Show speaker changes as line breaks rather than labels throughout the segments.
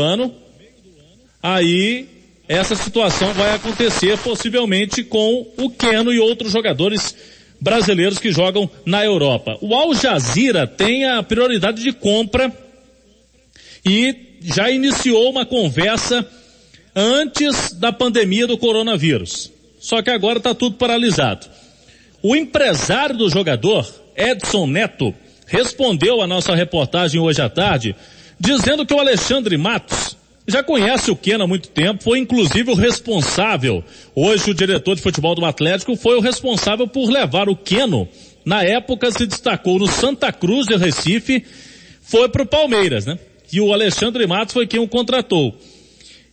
ano, aí essa situação vai acontecer possivelmente com o Keno e outros jogadores brasileiros que jogam na Europa. O Al Jazeera tem a prioridade de compra e já iniciou uma conversa antes da pandemia do coronavírus. Só que agora está tudo paralisado. O empresário do jogador, Edson Neto, respondeu à nossa reportagem hoje à tarde, dizendo que o Alexandre Matos já conhece o Keno há muito tempo, foi inclusive o responsável, hoje o diretor de futebol do Atlético, foi o responsável por levar o Keno, na época se destacou no Santa Cruz de Recife, foi pro Palmeiras, né? E o Alexandre Matos foi quem o contratou.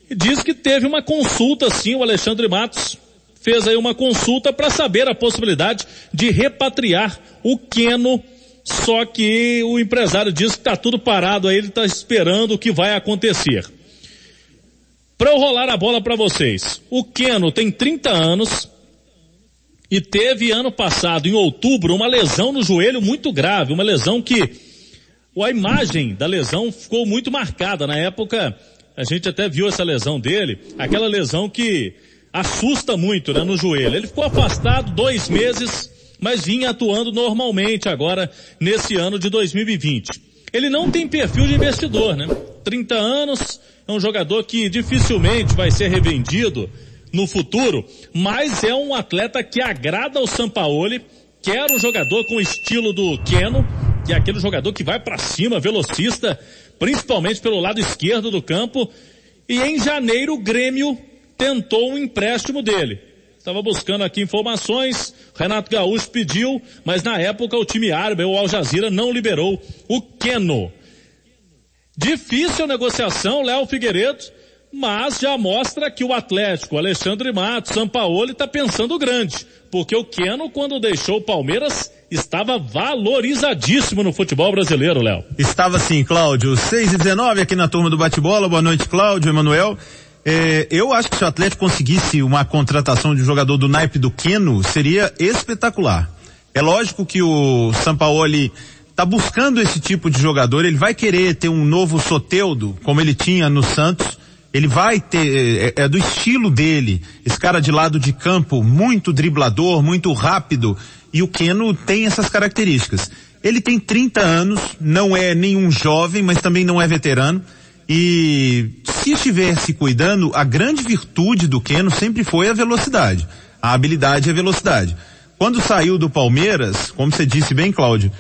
E diz que teve uma consulta, sim, o Alexandre Matos fez aí uma consulta para saber a possibilidade de repatriar o Keno, só que o empresário diz que está tudo parado aí, ele está esperando o que vai acontecer. Para eu rolar a bola para vocês, o Keno tem 30 anos e teve ano passado, em outubro, uma lesão no joelho muito grave, uma lesão que a imagem da lesão ficou muito marcada. Na época, a gente até viu essa lesão dele, aquela lesão que assusta muito, né, no joelho. Ele ficou afastado 2 meses, mas vinha atuando normalmente agora nesse ano de 2020. Ele não tem perfil de investidor, né? 30 anos, é um jogador que dificilmente vai ser revendido no futuro, mas é um atleta que agrada ao Sampaoli, quer um jogador com o estilo do Keno, que é aquele jogador que vai para cima, velocista, principalmente pelo lado esquerdo do campo, e em janeiro o Grêmio tentou um empréstimo dele. Estava buscando aqui informações, Renato Gaúcho pediu, mas na época o time árabe, o Al Jazeera, não liberou o Keno. Difícil a negociação, Léo Figueiredo, mas já mostra que o Atlético, Alexandre Matos, Sampaoli está pensando grande, porque o Keno, quando deixou o Palmeiras, estava valorizadíssimo no futebol brasileiro, Léo.
Estava sim, Cláudio. 6h19 aqui na turma do bate-bola. Boa noite, Cláudio, Emanuel. Eu acho que se o Atlético conseguisse uma contratação de um jogador do naipe do Keno, seria espetacular. É lógico que o Sampaoli tá buscando esse tipo de jogador, ele vai querer ter um novo Soteldo, como ele tinha no Santos, ele vai ter, é do estilo dele, esse cara de lado de campo, muito driblador, muito rápido, e o Keno tem essas características. Ele tem 30 anos, não é nenhum jovem, mas também não é veterano, e se estiver se cuidando, a grande virtude do Keno sempre foi a velocidade, a habilidade e a velocidade. Quando saiu do Palmeiras, como você disse bem, Cláudio,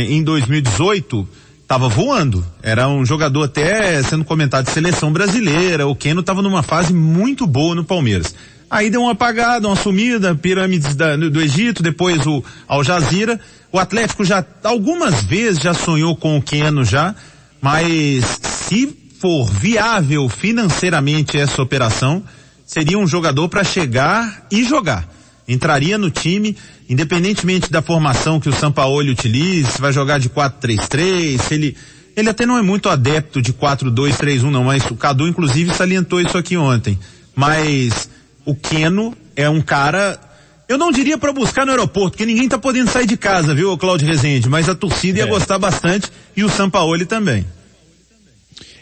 em 2018, estava voando. Era um jogador até sendo comentado de seleção brasileira. O Keno estava numa fase muito boa no Palmeiras. Aí deu uma apagada, uma sumida, pirâmides do Egito, depois o Al Jazeera. O Atlético já algumas vezes já sonhou com o Keno já, mas se for viável financeiramente essa operação, seria um jogador para chegar e jogar. Entraria no time, independentemente da formação que o Sampaoli utilize, se vai jogar de 4-3-3, ele até não é muito adepto de 4-2-3-1 não, mas o Cadu inclusive salientou isso aqui ontem. Mas o Keno é um cara, eu não diria para buscar no aeroporto, porque ninguém tá podendo sair de casa, viu, Cláudio Rezende, mas a torcida ia gostar bastante e o Sampaoli também.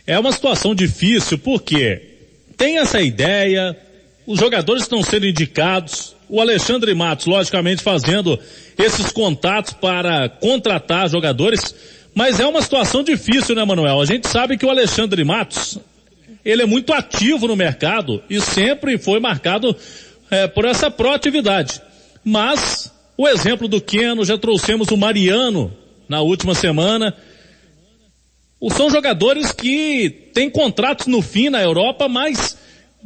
É uma situação difícil porque tem essa ideia, os jogadores estão sendo indicados, o Alexandre Matos, logicamente, fazendo esses contatos para contratar jogadores, mas é uma situação difícil, né, Manuel? A gente sabe que o Alexandre Matos, ele é muito ativo no mercado e sempre foi marcado por essa proatividade. Mas o exemplo do Keno, já trouxemos o Mariano na última semana. São jogadores que têm contratos no fim na Europa, mas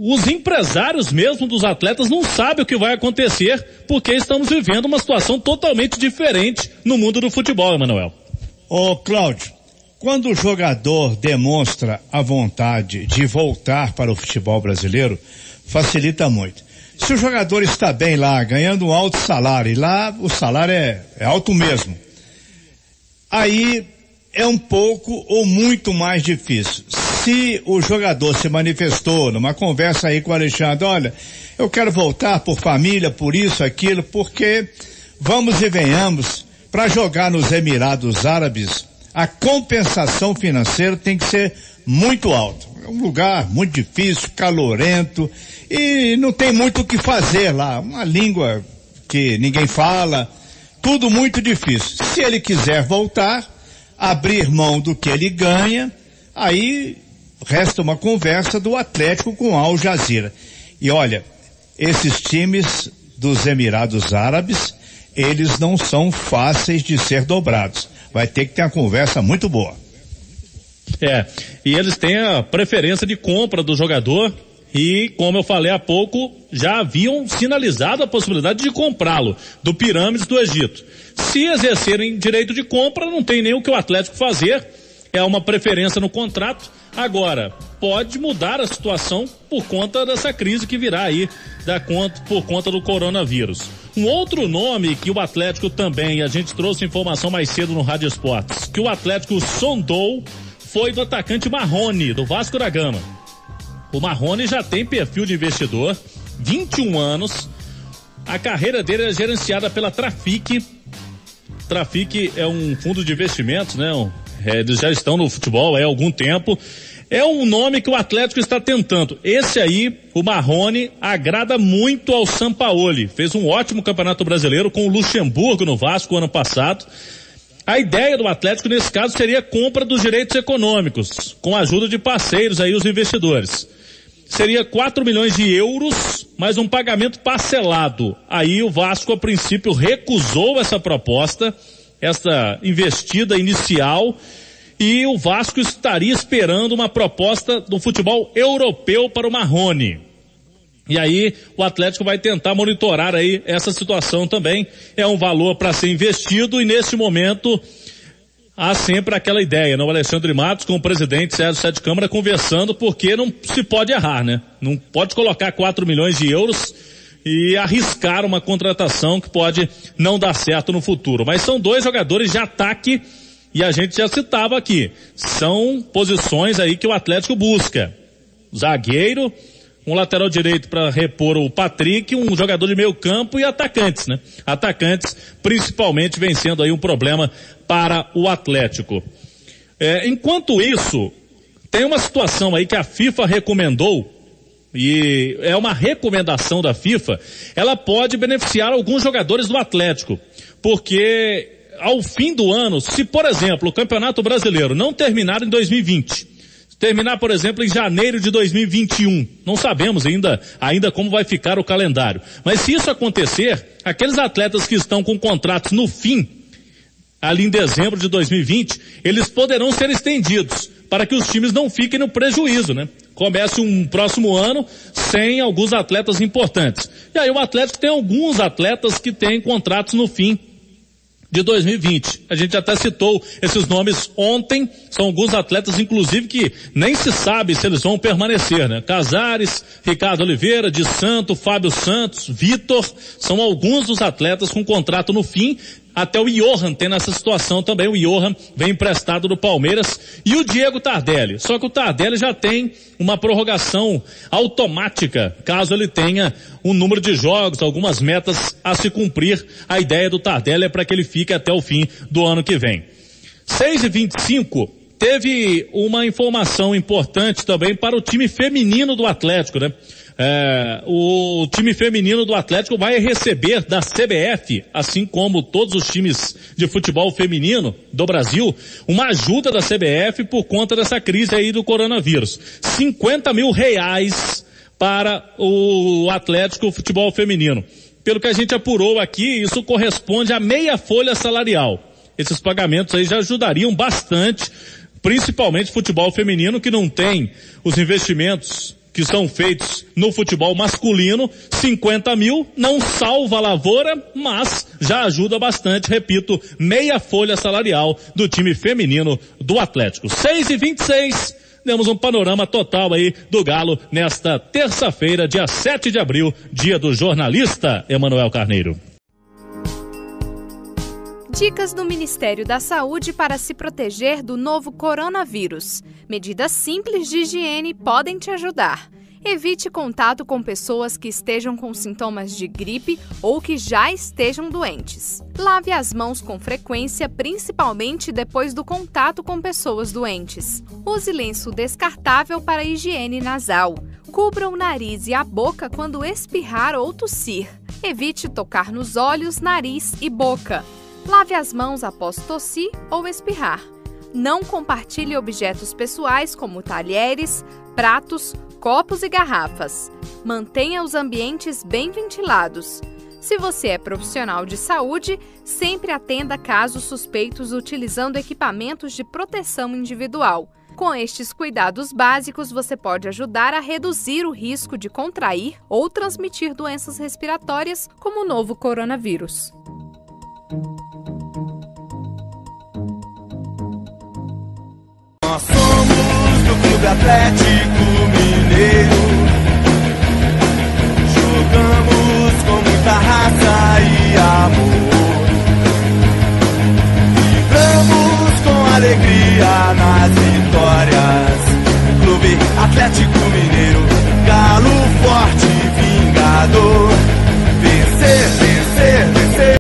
os empresários mesmo dos atletas não sabem o que vai acontecer, porque estamos vivendo uma situação totalmente diferente no mundo do futebol, Emanuel.
Ô Cláudio, quando o jogador demonstra a vontade de voltar para o futebol brasileiro, facilita muito. Se o jogador está bem lá, ganhando um alto salário, e lá o salário é alto mesmo, aí é um pouco ou muito mais difícil. Se o jogador se manifestou numa conversa aí com o Alexandre, olha, eu quero voltar por família, por isso, aquilo, porque vamos e venhamos, para jogar nos Emirados Árabes, a compensação financeira tem que ser muito alta. um lugar muito difícil, calorento, e não tem muito o que fazer lá. Uma língua que ninguém fala, tudo muito difícil. Se ele quiser voltar, abrir mão do que ele ganha, aí resta uma conversa do Atlético com o Al Jazeera. E olha, esses times dos Emirados Árabes, eles não são fáceis de ser dobrados. Vai ter que ter uma conversa muito boa.
E eles têm a preferência de compra do jogador e, como eu falei há pouco, já haviam sinalizado a possibilidade de comprá-lo do Pirâmides do Egito. Se exercerem direito de compra, não tem nem o que o Atlético fazer, é uma preferência no contrato. Agora, pode mudar a situação por conta dessa crise que virá aí por conta do coronavírus. Um outro nome que o Atlético também, a gente trouxe informação mais cedo no Rádio Esportes, que o Atlético sondou, foi do atacante Marrone, do Vasco da Gama. O Marrone já tem perfil de investidor, 21 anos, a carreira dele é gerenciada pela Trafic. Trafic é um fundo de investimentos, né? Eles já estão no futebol há algum tempo. É um nome que o Atlético está tentando. Esse aí, o Marrone, agrada muito ao Sampaoli. Fez um ótimo Campeonato Brasileiro com o Luxemburgo no Vasco ano passado. A ideia do Atlético nesse caso seria a compra dos direitos econômicos, com a ajuda de parceiros aí, os investidores. Seria 4 milhões de euros, mais um pagamento parcelado. Aí o Vasco, a princípio, recusou essa proposta, essa investida inicial, e o Vasco estaria esperando uma proposta do futebol europeu para o Marrone. E aí o Atlético vai tentar monitorar aí essa situação também. É um valor para ser investido e nesse momento há sempre aquela ideia, né? O Alexandre Matos com o presidente Sérgio Sete Câmara conversando, porque não se pode errar, né? Não pode colocar 4 milhões de euros e arriscar uma contratação que pode não dar certo no futuro. Mas são dois jogadores de ataque e a gente já citava aqui. São posições aí que o Atlético busca. Zagueiro, um lateral direito para repor o Patrick, um jogador de meio campo e atacantes, né? Atacantes principalmente vencendo aí um problema para o Atlético. Enquanto isso, tem uma situação aí que a FIFA recomendou, e é uma recomendação da FIFA, ela pode beneficiar alguns jogadores do Atlético, porque ao fim do ano, se por exemplo o Campeonato Brasileiro não terminar em 2020, terminar, por exemplo, em janeiro de 2021. Não sabemos ainda como vai ficar o calendário. Mas se isso acontecer, aqueles atletas que estão com contratos no fim, ali em dezembro de 2020, eles poderão ser estendidos para que os times não fiquem no prejuízo, né? Comece um próximo ano sem alguns atletas importantes. E aí o Atlético tem alguns atletas que têm contratos no fim de 2020. A gente até citou esses nomes ontem, são alguns atletas inclusive que nem se sabe se eles vão permanecer, né? Casares, Ricardo Oliveira, de Santo, Fábio Santos, Vitor, são alguns dos atletas com contrato no fim. Até o Johan tem nessa situação também. O Johan vem emprestado do Palmeiras e o Diego Tardelli. Só que o Tardelli já tem uma prorrogação automática, caso ele tenha um número de jogos, algumas metas a se cumprir. A ideia do Tardelli é para que ele fique até o fim do ano que vem. 6h25, teve uma informação importante também para o time feminino do Atlético, né? O time feminino do Atlético vai receber da CBF, assim como todos os times de futebol feminino do Brasil, uma ajuda da CBF por conta dessa crise aí do coronavírus. R$50 mil para o Atlético futebol feminino. Pelo que a gente apurou aqui, isso corresponde a meia folha salarial. Esses pagamentos aí já ajudariam bastante, principalmente futebol feminino, que não tem os investimentos que são feitos no futebol masculino. 50 mil não salva a lavoura, mas já ajuda bastante, repito, meia folha salarial do time feminino do Atlético. 6h26, demos um panorama total aí do Galo nesta terça-feira, dia 7 de abril, dia do jornalista Emanuel Carneiro.
Dicas do Ministério da Saúde para se proteger do novo coronavírus. Medidas simples de higiene podem te ajudar. Evite contato com pessoas que estejam com sintomas de gripe ou que já estejam doentes. Lave as mãos com frequência, principalmente depois do contato com pessoas doentes. Use lenço descartável para higiene nasal. Cubra o nariz e a boca quando espirrar ou tossir. Evite tocar nos olhos, nariz e boca. Lave as mãos após tossir ou espirrar. Não compartilhe objetos pessoais como talheres, pratos, copos e garrafas. Mantenha os ambientes bem ventilados. Se você é profissional de saúde, sempre atenda casos suspeitos utilizando equipamentos de proteção individual. Com estes cuidados básicos, você pode ajudar a reduzir o risco de contrair ou transmitir doenças respiratórias como o novo coronavírus.
Nós somos do Clube Atlético Mineiro. Jogamos com muita raça e amor. Vibramos com alegria nas vitórias. Clube Atlético Mineiro.